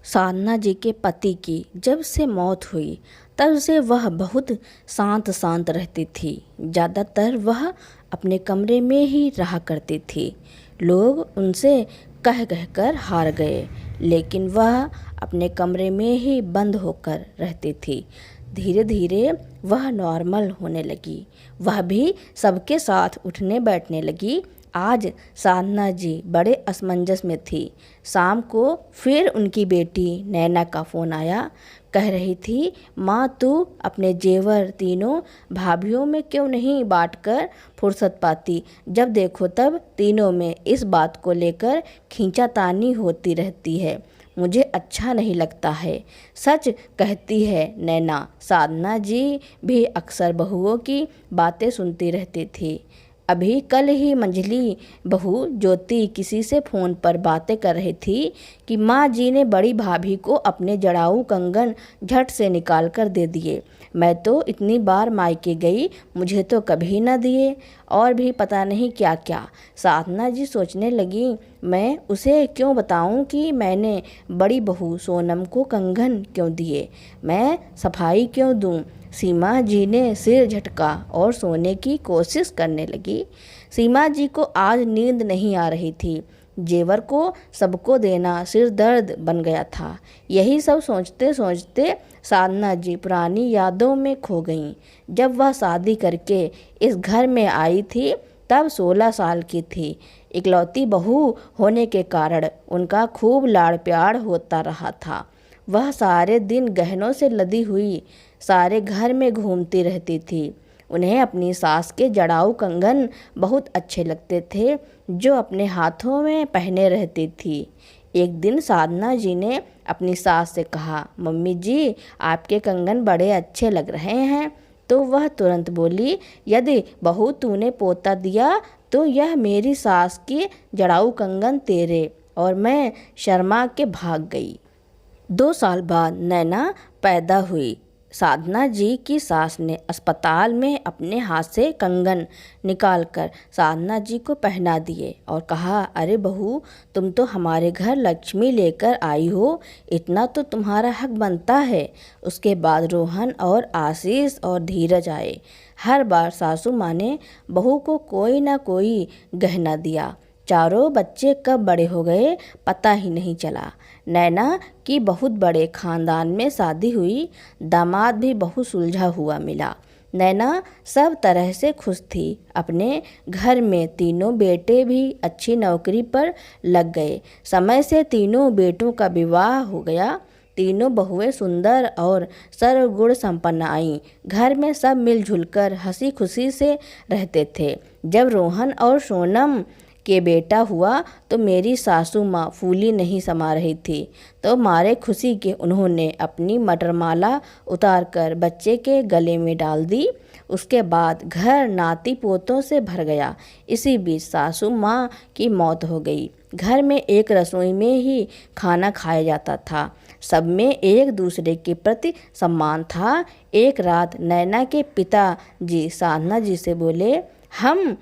साधना जी के पति की जब से मौत हुई तब से वह बहुत शांत शांत रहती थी। ज़्यादातर वह अपने कमरे में ही रहा करती थी। लोग उनसे कह कहकर हार गए, लेकिन वह अपने कमरे में ही बंद होकर रहती थी। धीरे धीरे वह नॉर्मल होने लगी। वह भी सबके साथ उठने बैठने लगी। आज साधना जी बड़े असमंजस में थी। शाम को फिर उनकी बेटी नैना का फ़ोन आया। कह रही थी, माँ तू अपने जेवर तीनों भाभीियों में क्यों नहीं बांटकर फुर्सत पाती। जब देखो तब तीनों में इस बात को लेकर खींचातानी होती रहती है। मुझे अच्छा नहीं लगता है। सच कहती है नैना। साधना जी भी अक्सर बहुओं की बातें सुनती रहती थी। अभी कल ही मंझली बहू ज्योति किसी से फ़ोन पर बातें कर रही थी कि माँ जी ने बड़ी भाभी को अपने जड़ाऊ कंगन झट से निकाल कर दे दिए। मैं तो इतनी बार मायके गई, मुझे तो कभी न दिए। और भी पता नहीं क्या क्या। साधना जी सोचने लगी, मैं उसे क्यों बताऊं कि मैंने बड़ी बहू सोनम को कंगन क्यों दिए। मैं सफाई क्यों दूं। सीमा जी ने सिर झटका और सोने की कोशिश करने लगी। सीमा जी को आज नींद नहीं आ रही थी। जेवर को सबको देना सिर दर्द बन गया था। यही सब सोचते सोचते साधना जी पुरानी यादों में खो गईं। जब वह शादी करके इस घर में आई थी तब 16 साल की थी। इकलौती बहू होने के कारण उनका खूब लाड़ प्यार होता रहा था। वह सारे दिन गहनों से लदी हुई सारे घर में घूमती रहती थी। उन्हें अपनी सास के जड़ाऊ कंगन बहुत अच्छे लगते थे जो अपने हाथों में पहने रहती थी। एक दिन साधना जी ने अपनी सास से कहा, मम्मी जी आपके कंगन बड़े अच्छे लग रहे हैं। तो वह तुरंत बोली, यदि बहू तूने पोता दिया तो यह मेरी सास की जड़ाऊ कंगन तेरे। और मैं शर्मा के भाग गई। 2 साल बाद नैना पैदा हुई। साधना जी की सास ने अस्पताल में अपने हाथ से कंगन निकालकर साधना जी को पहना दिए और कहा, अरे बहू तुम तो हमारे घर लक्ष्मी लेकर आई हो, इतना तो तुम्हारा हक बनता है। उसके बाद रोहन और आशीष और धीरज आए। हर बार सासू माँ ने बहू को कोई ना कोई गहना दिया। चारों बच्चे कब बड़े हो गए पता ही नहीं चला। नैना की बहुत बड़े खानदान में शादी हुई। दामाद भी बहुत सुलझा हुआ मिला। नैना सब तरह से खुश थी। अपने घर में तीनों बेटे भी अच्छी नौकरी पर लग गए। समय से तीनों बेटों का विवाह हो गया। तीनों बहुएं सुंदर और सर्वगुण संपन्न आईं। घर में सब मिलजुल कर हंसी खुशी से रहते थे। जब रोहन और सोनम के बेटा हुआ तो मेरी सासू माँ फूली नहीं समा रही थी। तो मारे खुशी के उन्होंने अपनी मटरमाला उतारकर बच्चे के गले में डाल दी। उसके बाद घर नाती पोतों से भर गया। इसी बीच सासू माँ की मौत हो गई। घर में एक रसोई में ही खाना खाया जाता था। सब में एक दूसरे के प्रति सम्मान था। एक रात नैना के पिताजी साधना जी से बोले, हम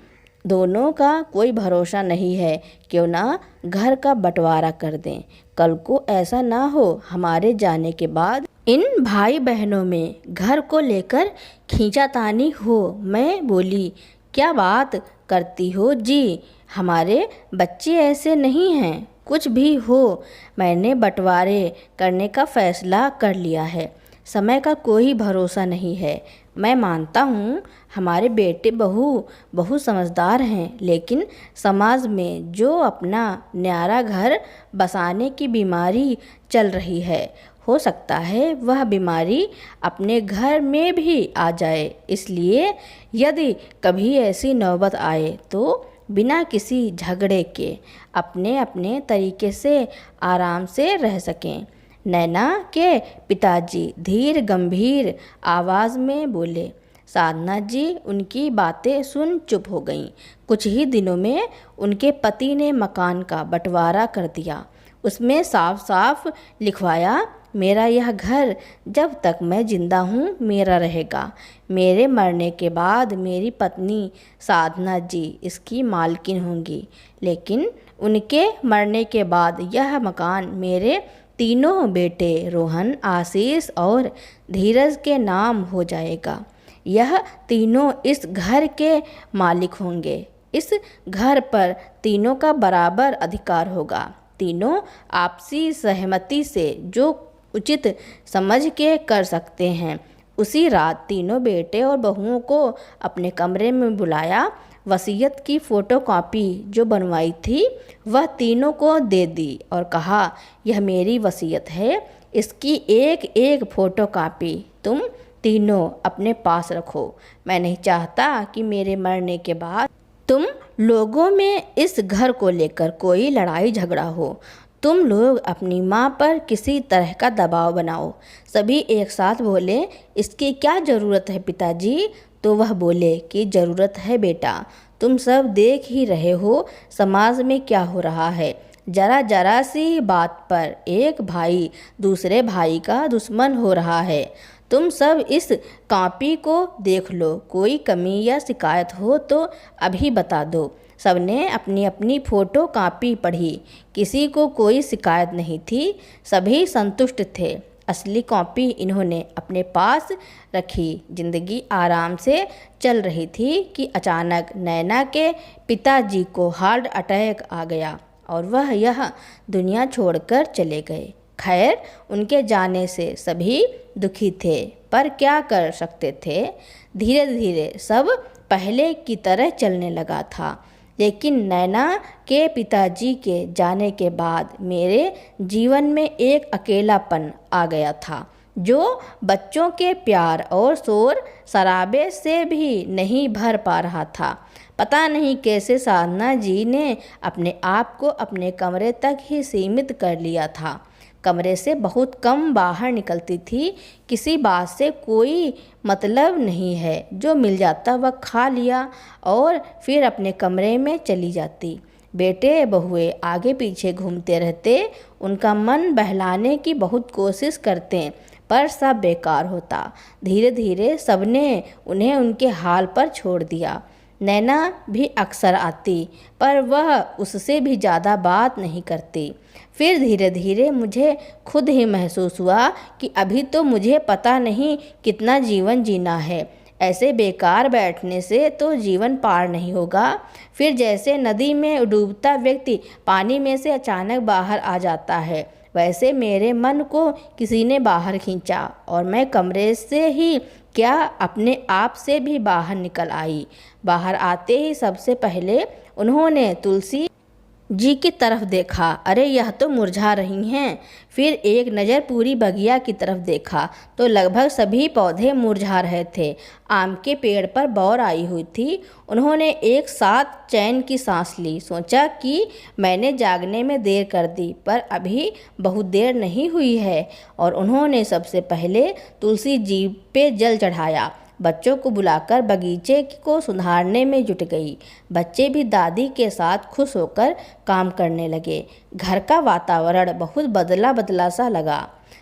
दोनों का कोई भरोसा नहीं है, क्यों ना घर का बंटवारा कर दें। कल को ऐसा ना हो हमारे जाने के बाद इन भाई बहनों में घर को लेकर खींचातानी हो। मैं बोली, क्या बात करती हो जी, हमारे बच्चे ऐसे नहीं हैं। कुछ भी हो, मैंने बंटवारे करने का फैसला कर लिया है। समय का कोई भरोसा नहीं है। मैं मानता हूँ हमारे बेटे बहू बहुत समझदार हैं, लेकिन समाज में जो अपना न्यारा घर बसाने की बीमारी चल रही है, हो सकता है वह बीमारी अपने घर में भी आ जाए। इसलिए यदि कभी ऐसी नौबत आए तो बिना किसी झगड़े के अपने अपने तरीके से आराम से रह सकें। नैना के पिताजी धीर गंभीर आवाज़ में बोले। साधना जी उनकी बातें सुन चुप हो गईं। कुछ ही दिनों में उनके पति ने मकान का बंटवारा कर दिया। उसमें साफ साफ लिखवाया, मेरा यह घर जब तक मैं जिंदा हूँ मेरा रहेगा। मेरे मरने के बाद मेरी पत्नी साधना जी इसकी मालकिन होंगी, लेकिन उनके मरने के बाद यह मकान मेरे तीनों बेटे रोहन, आशीष और धीरज के नाम हो जाएगा। यह तीनों इस घर के मालिक होंगे। इस घर पर तीनों का बराबर अधिकार होगा। तीनों आपसी सहमति से जो उचित समझ के कर सकते हैं। उसी रात तीनों बेटे और बहुओं को अपने कमरे में बुलाया। वसीयत की फ़ोटोकॉपी जो बनवाई थी वह तीनों को दे दी और कहा, यह मेरी वसीयत है, इसकी एक एक फ़ोटोकॉपी तुम तीनों अपने पास रखो। मैं नहीं चाहता कि मेरे मरने के बाद तुम लोगों में इस घर को लेकर कोई लड़ाई झगड़ा हो। तुम लोग अपनी माँ पर किसी तरह का दबाव बनाओ। सभी एक साथ बोले, इसकी क्या ज़रूरत है पिताजी? तो वह बोले कि ज़रूरत है बेटा, तुम सब देख ही रहे हो समाज में क्या हो रहा है। जरा जरा सी बात पर एक भाई दूसरे भाई का दुश्मन हो रहा है। तुम सब इस कॉपी को देख लो, कोई कमी या शिकायत हो तो अभी बता दो। सबने अपनी अपनी फ़ोटो कॉपी पढ़ी। किसी को कोई शिकायत नहीं थी, सभी संतुष्ट थे। असली कॉपी इन्होंने अपने पास रखी। जिंदगी आराम से चल रही थी कि अचानक नैना के पिताजी को हार्ट अटैक आ गया और वह यह दुनिया छोड़कर चले गए। खैर, उनके जाने से सभी दुखी थे, पर क्या कर सकते थे। धीरे धीरे सब पहले की तरह चलने लगा था। लेकिन नैना के पिताजी के जाने के बाद मेरे जीवन में एक अकेलापन आ गया था, जो बच्चों के प्यार और शोर शराबे से भी नहीं भर पा रहा था। पता नहीं कैसे साधना जी ने अपने आप को अपने कमरे तक ही सीमित कर लिया था। कमरे से बहुत कम बाहर निकलती थी। किसी बात से कोई मतलब नहीं है, जो मिल जाता वह खा लिया और फिर अपने कमरे में चली जाती। बेटे बहुए आगे पीछे घूमते रहते, उनका मन बहलाने की बहुत कोशिश करते, पर सब बेकार होता। धीरे धीरे सबने उन्हें उनके हाल पर छोड़ दिया। नैना भी अक्सर आती, पर वह उससे भी ज़्यादा बात नहीं करती। फिर धीरे धीरे मुझे खुद ही महसूस हुआ कि अभी तो मुझे पता नहीं कितना जीवन जीना है। ऐसे बेकार बैठने से तो जीवन पार नहीं होगा। फिर जैसे नदी में डूबता व्यक्ति पानी में से अचानक बाहर आ जाता है, वैसे मेरे मन को किसी ने बाहर खींचा और मैं कमरे से ही क्या अपने आप से भी बाहर निकल आई। बाहर आते ही सबसे पहले उन्होंने तुलसी जी की तरफ देखा। अरे यह तो मुरझा रही हैं। फिर एक नज़र पूरी बगिया की तरफ देखा तो लगभग सभी पौधे मुरझा रहे थे। आम के पेड़ पर बौर आई हुई थी। उन्होंने एक साथ चैन की सांस ली। सोचा कि मैंने जागने में देर कर दी, पर अभी बहुत देर नहीं हुई है। और उन्होंने सबसे पहले तुलसी जी पे जल चढ़ाया। बच्चों को बुलाकर बगीचे को सुधारने में जुट गई। बच्चे भी दादी के साथ खुश होकर काम करने लगे। घर का वातावरण बहुत बदला बदला सा लगा।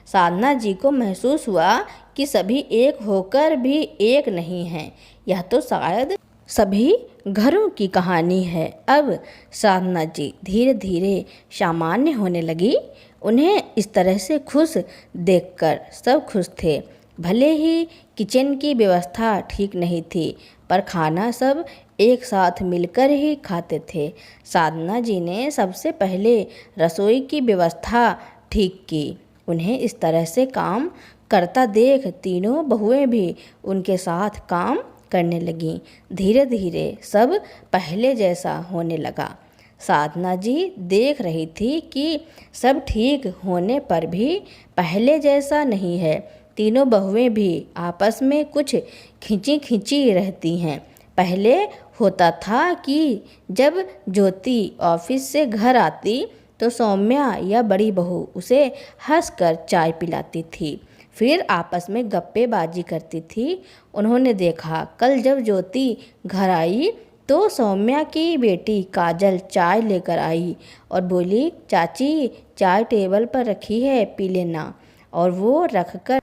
साधना जी को महसूस हुआ कि सभी एक होकर भी एक नहीं हैं। यह तो शायद सभी घरों की कहानी है। अब साधना जी धीरे धीरे सामान्य होने लगी। उन्हें इस तरह से खुश देखकर सब खुश थे। भले ही किचन की व्यवस्था ठीक नहीं थी, पर खाना सब एक साथ मिलकर ही खाते थे। साधना जी ने सबसे पहले रसोई की व्यवस्था ठीक की। उन्हें इस तरह से काम करता देख तीनों बहुएं भी उनके साथ काम करने लगीं। धीरे धीरे सब पहले जैसा होने लगा। साधना जी देख रही थी कि सब ठीक होने पर भी पहले जैसा नहीं है। तीनों बहुएं भी आपस में कुछ खिंची खिंची रहती हैं। पहले होता था कि जब ज्योति ऑफिस से घर आती तो सौम्या या बड़ी बहू उसे हंसकर चाय पिलाती थी, फिर आपस में गप्पेबाजी करती थी। उन्होंने देखा कल जब ज्योति घर आई तो सौम्या की बेटी काजल चाय लेकर आई और बोली, चाची चाय टेबल पर रखी है, पी लेना। और वो रखकर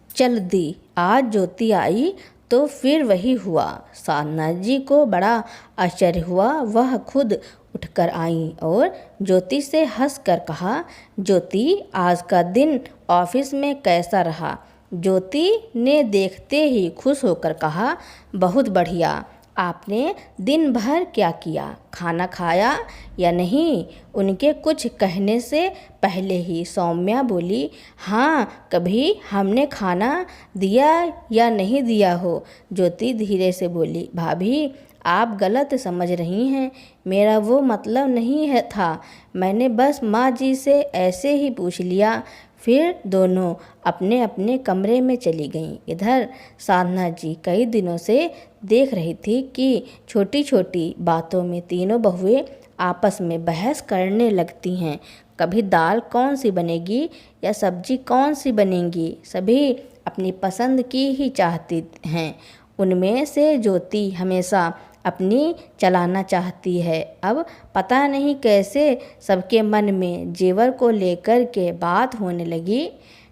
चल दी। आज ज्योति आई तो फिर वही हुआ। साधना जी को बड़ा आश्चर्य हुआ। वह खुद उठकर आई और ज्योति से हंसकर कहा, ज्योति, आज का दिन ऑफिस में कैसा रहा? ज्योति ने देखते ही खुश होकर कहा, बहुत बढ़िया। आपने दिन भर क्या किया? खाना खाया या नहीं? उनके कुछ कहने से पहले ही सौम्या बोली, हाँ, कभी हमने खाना दिया या नहीं दिया हो? ज्योति धीरे से बोली, भाभी, आप गलत समझ रही हैं। मेरा वो मतलब नहीं है था। मैंने बस माँ जी से ऐसे ही पूछ लिया। फिर दोनों अपने अपने कमरे में चली गईं। इधर साधना जी कई दिनों से देख रही थी कि छोटी छोटी बातों में तीनों बहुएं आपस में बहस करने लगती हैं। कभी दाल कौन सी बनेगी या सब्जी कौन सी बनेगी, सभी अपनी पसंद की ही चाहती हैं। उनमें से ज्योति हमेशा अपनी चलाना चाहती है। अब पता नहीं कैसे सबके मन में जेवर को लेकर के बात होने लगी।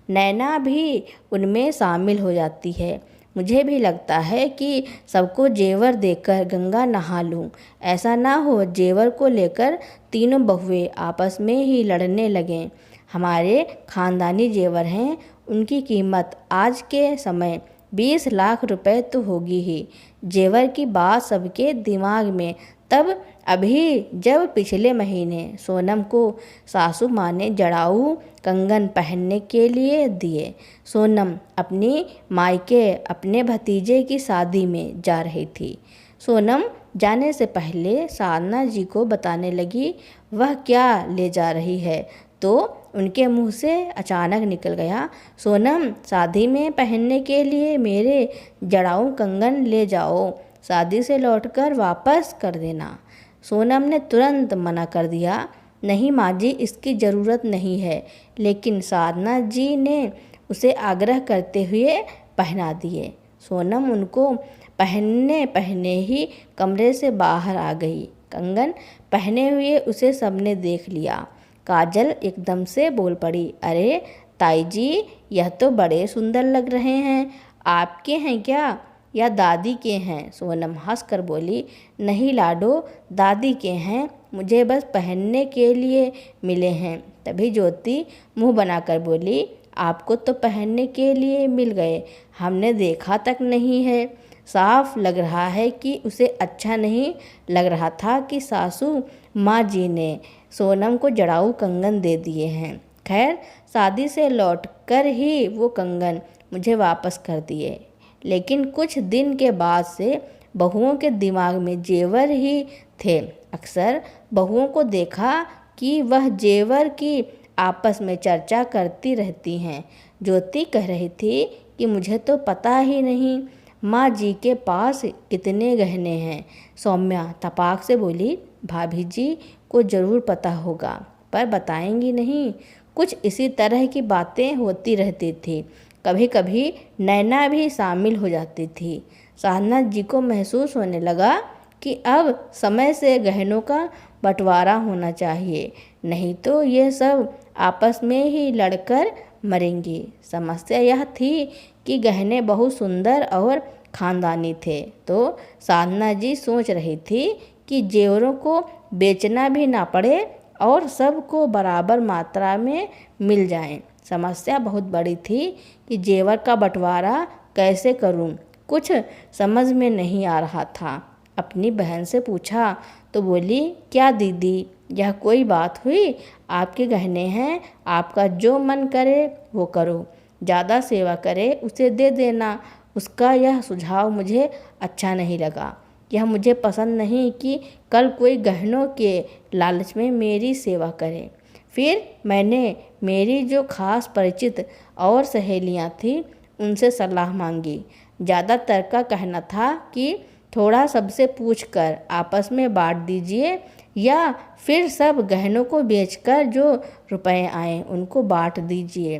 नैना भी उनमें शामिल हो जाती है। मुझे भी लगता है कि सबको जेवर देकर गंगा नहा लूं। ऐसा ना हो जेवर को लेकर तीनों बहुएं आपस में ही लड़ने लगें। हमारे खानदानी जेवर हैं, उनकी कीमत आज के समय 20 लाख रुपए तो होगी ही। जेवर की बात सबके दिमाग में तब अभी जब पिछले महीने सोनम को सासू माँ ने जड़ाऊ कंगन पहनने के लिए दिए। सोनम अपनी मायके अपने भतीजे की शादी में जा रही थी। सोनम जाने से पहले साधना जी को बताने लगी वह क्या ले जा रही है, तो उनके मुंह से अचानक निकल गया, सोनम, शादी में पहनने के लिए मेरे जड़ाऊ कंगन ले जाओ, शादी से लौटकर वापस कर देना। सोनम ने तुरंत मना कर दिया, नहीं माँ जी, इसकी ज़रूरत नहीं है। लेकिन साधना जी ने उसे आग्रह करते हुए पहना दिए। सोनम उनको पहनने पहने ही कमरे से बाहर आ गई। कंगन पहने हुए उसे सबने देख लिया। काजल एकदम से बोल पड़ी, अरे ताई जी, यह तो बड़े सुंदर लग रहे हैं। आपके हैं क्या या दादी के हैं? सोनम हंसकर बोली, नहीं लाडो, दादी के हैं, मुझे बस पहनने के लिए मिले हैं। तभी ज्योति मुंह बनाकर बोली, आपको तो पहनने के लिए मिल गए, हमने देखा तक नहीं है। साफ लग रहा है कि उसे अच्छा नहीं लग रहा था कि सासू माँ जी ने सोनम को जड़ाऊ कंगन दे दिए हैं। खैर, शादी से लौटकर ही वो कंगन मुझे वापस कर दिए। लेकिन कुछ दिन के बाद से बहुओं के दिमाग में जेवर ही थे। अक्सर बहुओं को देखा कि वह जेवर की आपस में चर्चा करती रहती हैं। ज्योति कह रही थी कि मुझे तो पता ही नहीं माँ जी के पास कितने गहने हैं। सौम्या तपाक से बोली, भाभी जी को ज़रूर पता होगा, पर बताएंगी नहीं। कुछ इसी तरह की बातें होती रहती थी। कभी कभी नैना भी शामिल हो जाती थी। साधना जी को महसूस होने लगा कि अब समय से गहनों का बंटवारा होना चाहिए, नहीं तो ये सब आपस में ही लड़कर मरेंगी। समस्या यह थी कि गहने बहुत सुंदर और खानदानी थे, तो साधना जी सोच रही थी कि जेवरों को बेचना भी ना पड़े और सबको बराबर मात्रा में मिल जाएं। समस्या बहुत बड़ी थी कि जेवर का बंटवारा कैसे करूं, कुछ समझ में नहीं आ रहा था। अपनी बहन से पूछा तो बोली, क्या दीदी, यह कोई बात हुई? आपके गहने हैं, आपका जो मन करे वो करो, ज़्यादा सेवा करे उसे दे देना। उसका यह सुझाव मुझे अच्छा नहीं लगा। यह मुझे पसंद नहीं कि कल कोई गहनों के लालच में मेरी सेवा करे। फिर मैंने मेरी जो खास परिचित और सहेलियां थीं उनसे सलाह मांगी। ज़्यादातर का कहना था कि थोड़ा सबसे पूछकर आपस में बांट दीजिए, या फिर सब गहनों को बेचकर जो रुपए आए उनको बांट दीजिए।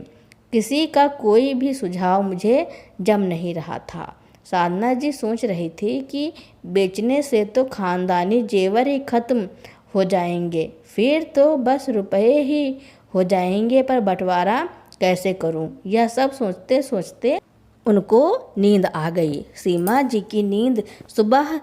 किसी का कोई भी सुझाव मुझे जम नहीं रहा था। साधना जी सोच रही थी कि बेचने से तो खानदानी जेवर ही खत्म हो जाएंगे, फिर तो बस रुपए ही हो जाएंगे, पर बंटवारा कैसे करूं? यह सब सोचते सोचते उनको नींद आ गई। सीमा जी की नींद सुबह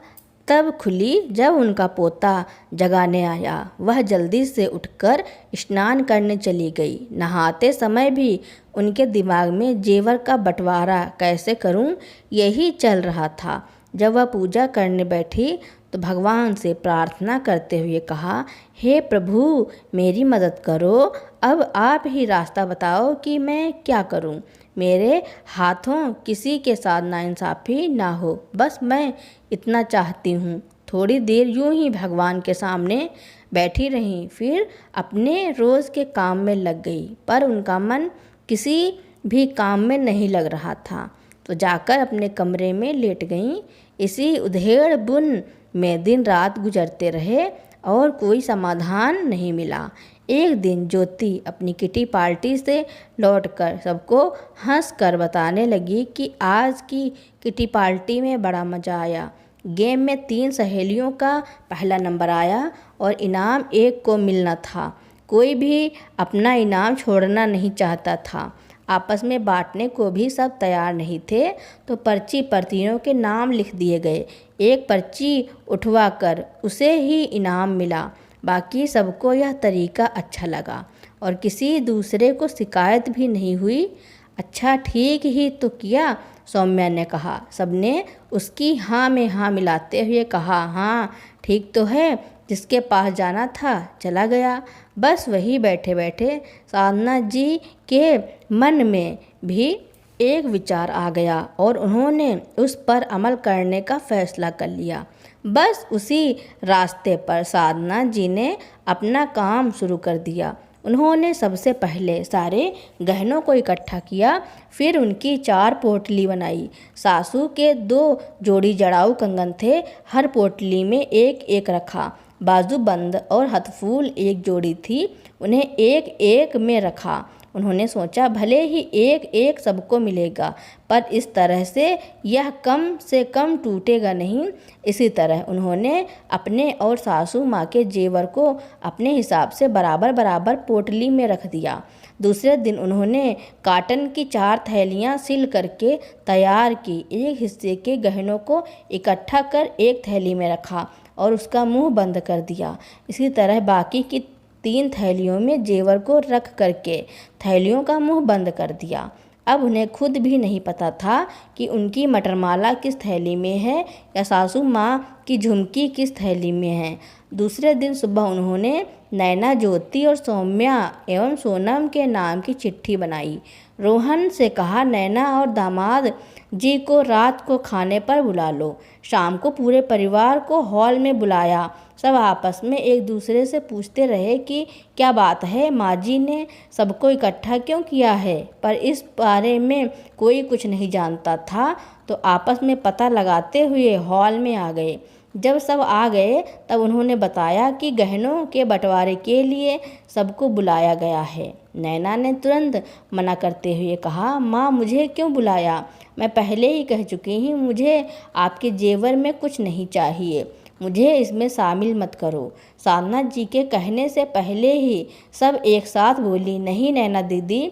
तब खुली जब उनका पोता जगाने आया। वह जल्दी से उठकर स्नान करने चली गई। नहाते समय भी उनके दिमाग में जेवर का बंटवारा कैसे करूं, यही चल रहा था। जब वह पूजा करने बैठी तो भगवान से प्रार्थना करते हुए कहा, हे प्रभु, मेरी मदद करो। अब आप ही रास्ता बताओ कि मैं क्या करूं। मेरे हाथों किसी के साथ नाइंसाफ़ी ना हो, बस मैं इतना चाहती हूँ। थोड़ी देर यूं ही भगवान के सामने बैठी रहीं, फिर अपने रोज़ के काम में लग गई। पर उनका मन किसी भी काम में नहीं लग रहा था, तो जाकर अपने कमरे में लेट गईं। इसी उधेड़ बुन में दिन रात गुजरते रहे और कोई समाधान नहीं मिला। एक दिन ज्योति अपनी किटी पार्टी से लौटकर सबको हंस कर बताने लगी कि आज की किटी पार्टी में बड़ा मज़ा आया। गेम में 3 सहेलियों का पहला नंबर आया और इनाम एक को मिलना था। कोई भी अपना इनाम छोड़ना नहीं चाहता था। आपस में बांटने को भी सब तैयार नहीं थे, तो पर्ची पर तीनों के नाम लिख दिए गए। एक पर्ची उठवा कर उसे ही इनाम मिला। बाकी सबको यह तरीका अच्छा लगा और किसी दूसरे को शिकायत भी नहीं हुई। अच्छा, ठीक ही तो किया, सौम्या ने कहा। सबने उसकी हाँ में हाँ मिलाते हुए कहा, हाँ ठीक तो है, जिसके पास जाना था चला गया। बस वही बैठे बैठे साधना जी के मन में भी एक विचार आ गया और उन्होंने उस पर अमल करने का फैसला कर लिया। बस उसी रास्ते पर साधना जी ने अपना काम शुरू कर दिया। उन्होंने सबसे पहले सारे गहनों को इकट्ठा किया, फिर उनकी 4 पोटली बनाई। सासू के 2 जोड़ी जड़ाऊ कंगन थे, हर पोटली में एक एक रखा। बाजूबंद और हथफूल 1 जोड़ी थी, उन्हें एक एक में रखा। उन्होंने सोचा भले ही एक एक सबको मिलेगा, पर इस तरह से यह कम से कम टूटेगा नहीं। इसी तरह उन्होंने अपने और सासू माँ के जेवर को अपने हिसाब से बराबर बराबर पोटली में रख दिया। दूसरे दिन उन्होंने काटन की 4 थैलियाँ सिल करके तैयार की। एक हिस्से के गहनों को इकट्ठा कर एक थैली में रखा और उसका मुंह बंद कर दिया। इसी तरह बाकी की 3 थैलियों में जेवर को रख करके थैलियों का मुंह बंद कर दिया। अब उन्हें खुद भी नहीं पता था कि उनकी मटरमाला किस थैली में है या सासू माँ की झुमकी किस थैली में है। दूसरे दिन सुबह उन्होंने नैना, ज्योति और सौम्या एवं सोनम के नाम की चिट्ठी बनाई। रोहन से कहा, नैना और दामाद जी को रात को खाने पर बुला लो। शाम को पूरे परिवार को हॉल में बुलाया। सब आपस में एक दूसरे से पूछते रहे कि क्या बात है, माँ जी ने सबको इकट्ठा क्यों किया है, पर इस बारे में कोई कुछ नहीं जानता था, तो आपस में पता लगाते हुए हॉल में आ गए। जब सब आ गए तब उन्होंने बताया कि गहनों के बंटवारे के लिए सबको बुलाया गया है। नैना ने तुरंत मना करते हुए कहा, माँ मुझे क्यों बुलाया, मैं पहले ही कह चुकी हूँ मुझे आपके जेवर में कुछ नहीं चाहिए, मुझे इसमें शामिल मत करो। साधना जी के कहने से पहले ही सब एक साथ बोली, नहीं नैना दीदी,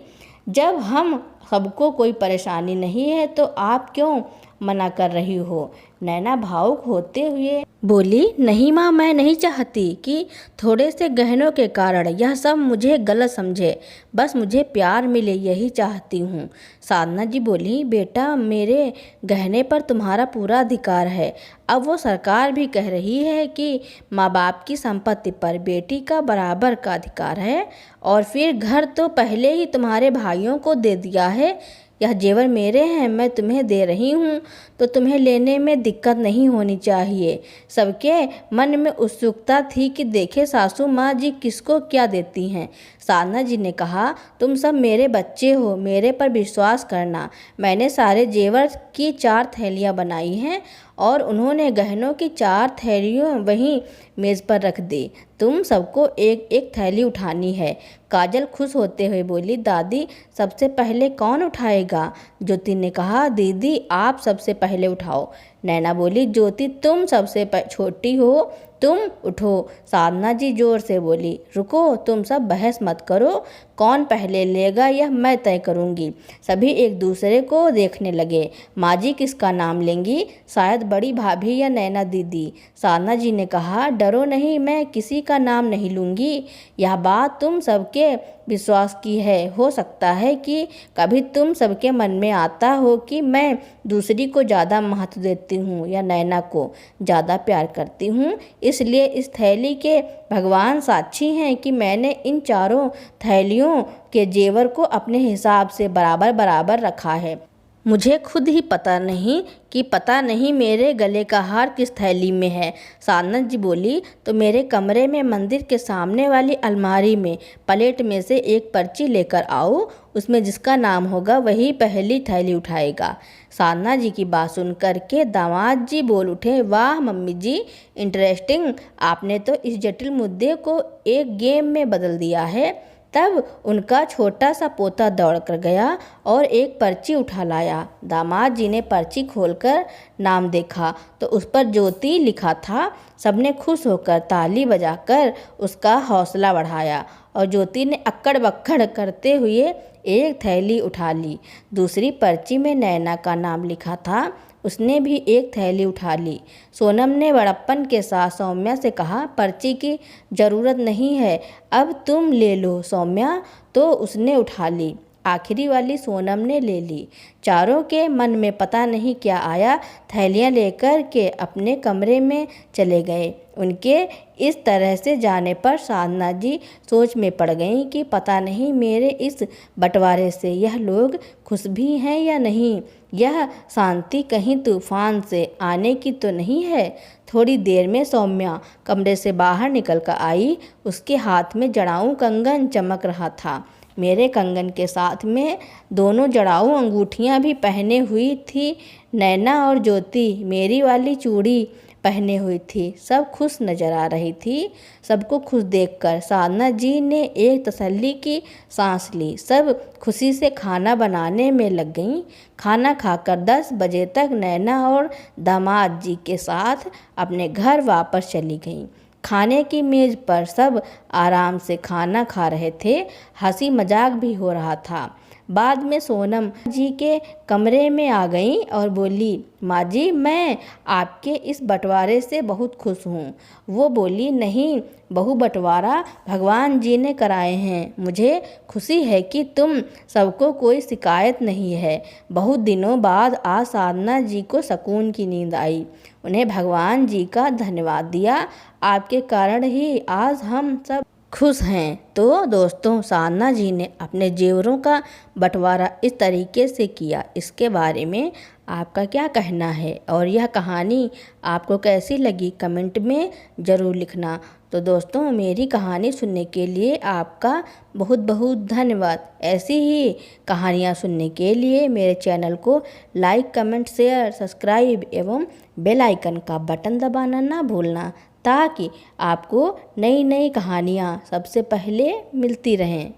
जब हम सबको कोई परेशानी नहीं है तो आप क्यों मना कर रही हो। नैना भावुक होते हुए बोली, नहीं माँ, मैं नहीं चाहती कि थोड़े से गहनों के कारण यह सब मुझे गलत समझे, बस मुझे प्यार मिले, यही चाहती हूँ। साधना जी बोली, बेटा मेरे गहने पर तुम्हारा पूरा अधिकार है। अब वो सरकार भी कह रही है कि माँ बाप की संपत्ति पर बेटी का बराबर का अधिकार है, और फिर घर तो पहले ही तुम्हारे भाइयों को दे दिया है। यह जेवर मेरे हैं, मैं तुम्हें दे रही हूँ, तो तुम्हें लेने में दिक्कत नहीं होनी चाहिए। सबके मन में उत्सुकता थी कि देखे सासू माँ जी किसको क्या देती हैं। साधना जी ने कहा, तुम सब मेरे बच्चे हो, मेरे पर विश्वास करना। मैंने सारे जेवर की 4 थैलियाँ बनाई हैं और उन्होंने गहनों की 4 थैलियाँ वहीं मेज़ पर रख दी। तुम सबको एक एक थैली उठानी है। काजल खुश होते हुए बोली, दादी सबसे पहले कौन उठाएगा। ज्योति ने कहा, दीदी आप सबसे पहले उठाओ। नैना बोली, ज्योति तुम सबसे छोटी हो, तुम उठो। साधना जी जोर से बोली, रुको, तुम सब बहस मत करो, कौन पहले लेगा यह मैं तय करूंगी। सभी एक दूसरे को देखने लगे। माँ जी किसका नाम लेंगी, शायद बड़ी भाभी या नैना दीदी। साधना जी ने कहा, डरो नहीं, मैं किसी का नाम नहीं लूँगी। यह बात तुम सबके विश्वास की है। हो सकता है कि कभी तुम सबके मन में आता हो कि मैं दूसरी को ज़्यादा महत्व देती हूँ या नैना को ज़्यादा प्यार करती हूँ। इसलिए इस थैली के भगवान साक्षी हैं कि मैंने इन चारों थैलियों के जेवर को अपने हिसाब से बराबर बराबर रखा है। मुझे खुद ही पता नहीं मेरे गले का हार किस थैली में है। साधना जी बोली, तो मेरे कमरे में मंदिर के सामने वाली अलमारी में प्लेट में से एक पर्ची लेकर आओ, उसमें जिसका नाम होगा वही पहली थैली उठाएगा। साधना जी की बात सुन करके दामाद जी बोल उठे, वाह मम्मी जी, इंटरेस्टिंग, आपने तो इस जटिल मुद्दे को एक गेम में बदल दिया है। तब उनका छोटा सा पोता दौड़ कर गया और एक पर्ची उठा लाया। दामाद जी ने पर्ची खोलकर नाम देखा तो उस पर ज्योति लिखा था। सबने खुश होकर ताली बजाकर उसका हौसला बढ़ाया और ज्योति ने अक्कड़ बक्कड़ करते हुए एक थैली उठा ली। दूसरी पर्ची में नैना का नाम लिखा था, उसने भी एक थैली उठा ली। सोनम ने बड़प्पन के साथ सौम्या से कहा, पर्ची की ज़रूरत नहीं है, अब तुम ले लो सौम्या। तो उसने उठा ली। आखिरी वाली सोनम ने ले ली। चारों के मन में पता नहीं क्या आया, थैलियां लेकर के अपने कमरे में चले गए। उनके इस तरह से जाने पर साधना जी सोच में पड़ गईं कि पता नहीं मेरे इस बंटवारे से यह लोग खुश भी हैं या नहीं। यह शांति कहीं तूफान से आने की तो नहीं है। थोड़ी देर में सौम्या कमरे से बाहर निकल कर आई। उसके हाथ में जड़ाऊ कंगन चमक रहा था। मेरे कंगन के साथ में दोनों जड़ाऊ अंगूठियां भी पहने हुई थी। नैना और ज्योति मेरी वाली चूड़ी पहने हुई थी। सब खुश नजर आ रही थी। सबको खुश देखकर साधना जी ने एक तसल्ली की सांस ली। सब खुशी से खाना बनाने में लग गईं। खाना खाकर 10 बजे तक नैना और दामाद जी के साथ अपने घर वापस चली गईं। खाने की मेज पर सब आराम से खाना खा रहे थे। हंसी मजाक भी हो रहा था। बाद में सोनम जी के कमरे में आ गई और बोली, माँ जी, मैं आपके इस बंटवारे से बहुत खुश हूँ। वो बोली, नहीं बहू, बंटवारा भगवान जी ने कराए हैं। मुझे खुशी है कि तुम सबको कोई शिकायत नहीं है। बहुत दिनों बाद आज साधना जी को सुकून की नींद आई। उन्हें भगवान जी का धन्यवाद दिया। आपके कारण ही आज हम सब खुश हैं। तो दोस्तों, साधना जी ने अपने जेवरों का बंटवारा इस तरीके से किया। इसके बारे में आपका क्या कहना है और यह कहानी आपको कैसी लगी, कमेंट में ज़रूर लिखना। तो दोस्तों, मेरी कहानी सुनने के लिए आपका बहुत बहुत धन्यवाद। ऐसी ही कहानियाँ सुनने के लिए मेरे चैनल को लाइक, कमेंट, शेयर, सब्सक्राइब एवं बेल आइकन का बटन दबाना ना भूलना, ताकि आपको नई नई कहानियाँ सबसे पहले मिलती रहें।